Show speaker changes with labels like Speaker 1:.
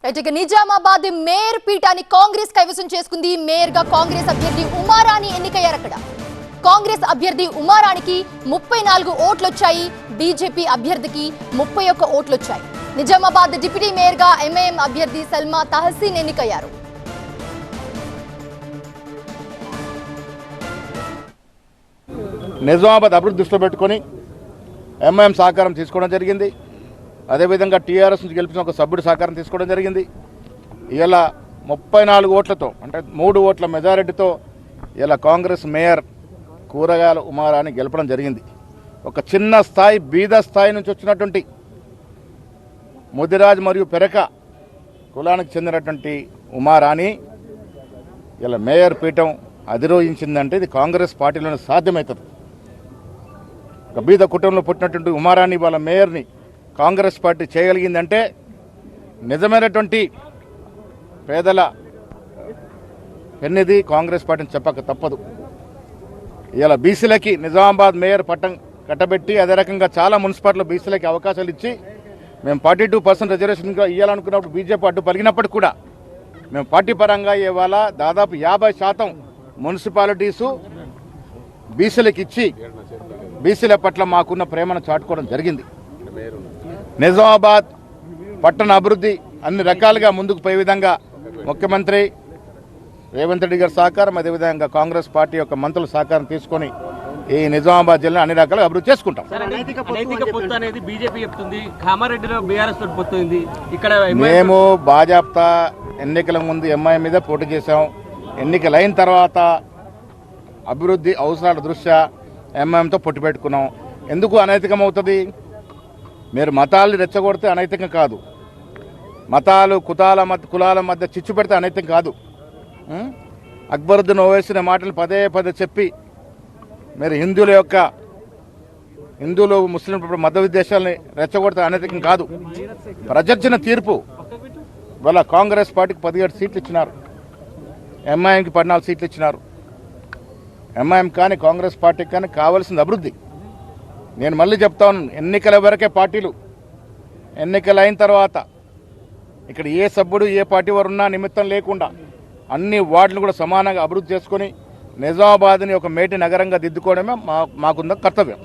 Speaker 1: ఇక నిజామాబాద్ మేయర్ పీఠాన్ని కాంగ్రెస్ కైవసం చేసుకుంది. మేయర్ గా కాంగ్రెస్ అభ్యర్థి ఉమారాణి ఎన్నికయ్యారు. అక్కడ కాంగ్రెస్ అభ్యర్థి ఉమారాణికి 34 ఓట్లు వచ్చాయి. బీజేపీ అభ్యర్థికి 31 ఓట్లు వచ్చాయి. నిజామాబాద్ డిప్యూటీ మేయర్ గా ఎంఐఎం అభ్యర్థి సల్మా తహసీన్ ఎన్నికయ్యారు.
Speaker 2: నిజామాబాద్ అభివృద్ధి దృష్టిలో పెట్టుకొని ఎంఐఎం సహకారం తీసుకోవడం జరిగింది. అదేవిధంగా టీఆర్ఎస్ నుంచి గెలిచిన ఒక సభ్యుడు సహకారం తీసుకోవడం జరిగింది. ఇలా 34 ఓట్లతో అంటే 3 ఓట్ల మెజారిటీతో ఇలా కాంగ్రెస్ మేయర్ కూరగాయల ఉమారాణి గెలపడం జరిగింది. ఒక చిన్న స్థాయి బీద స్థాయి నుంచి వచ్చినటువంటి ముదిరాజ్ మరియు పెరక కులానికి చెందినటువంటి ఉమారాణి ఇలా మేయర్ పీఠం అధిరోహించిందంటే ఇది కాంగ్రెస్ పార్టీలోనే సాధ్యమవుతుంది. ఒక బీద కుటుంబంలో పుట్టినటువంటి ఉమారాణి వాళ్ళ మేయర్ని కాంగ్రెస్ పార్టీ చేయగలిగిందంటే నిజమైనటువంటి పేదల పెన్నిది కాంగ్రెస్ పార్టీని చెప్పక తప్పదు. ఇలా బీసీలకి నిజామాబాద్ మేయర్ పట్టం కట్టబెట్టి అదే రకంగా చాలా మున్సిపాలిటీలో బీసీలకి అవకాశాలు ఇచ్చి మేము 42% రిజర్వేషన్గా ఇవ్వాలనుకున్నప్పుడు బీజేపీ అడ్డు పలిగినప్పటికీ కూడా మేము పార్టీ పరంగా ఇవాళ దాదాపు 50% మున్సిపాలిటీసు బీసీలకు ఇచ్చి బీసీల పట్ల మాకున్న ప్రేమను చాటుకోవడం జరిగింది. నిజామాబాద్ పట్టణ అభివృద్ధి అన్ని రకాలుగా ముందుకు పోయే విధంగా ముఖ్యమంత్రి రేవంత్ రెడ్డి గారి సహకారం అదేవిధంగా కాంగ్రెస్ పార్టీ యొక్క మంత్రుల సహకారం తీసుకొని ఈ నిజామాబాద్ జిల్లా అన్ని రకాలుగా అభివృద్ధి చేసుకుంటాం. మేము భాజపా ఎన్నికల ముందు ఎంఐ మీద పోటీ చేశాం. ఎన్నికలైన తర్వాత అభివృద్ధి అవసరాల దృష్ట్యా ఎంఐఎంతో పొట్టు పెట్టుకున్నాం. ఎందుకు అనైతికం అవుతుంది? మీరు మతాలను రెచ్చగొడితే అనైతికం కాదు, మతాలు కులాల మధ్య చిచ్చు పెడితే అనైతికం కాదు. అక్బరుద్దీన్ ఓవైసీ మాటలు పదే పదే చెప్పి మీరు హిందువులు ముస్లిం మత విద్వేషాలని రెచ్చగొడితే అనైతికం కాదు. ప్రజర్చిన తీర్పు ఇవాళ కాంగ్రెస్ పార్టీకి 17 సీట్లు ఇచ్చినారు, ఎంఐఎంకి 14 సీట్లు ఇచ్చినారు. ఎంఐఎం కానీ కాంగ్రెస్ పార్టీకి కానీ కావాల్సిన అభివృద్ధి. నేను మళ్ళీ చెప్తాను, ఎన్నికల వరకే పార్టీలు, ఎన్నికలైన తర్వాత ఇక్కడ ఏ సభ్యుడు ఏ పార్టీ వారు ఉన్నా నిమిత్తం లేకుండా అన్ని వార్డులు కూడా సమానంగా అభివృద్ధి చేసుకుని నిజామాబాద్ని ఒక మేటి నగరంగా దిద్దుకోవడమే మాకున్న కర్తవ్యం.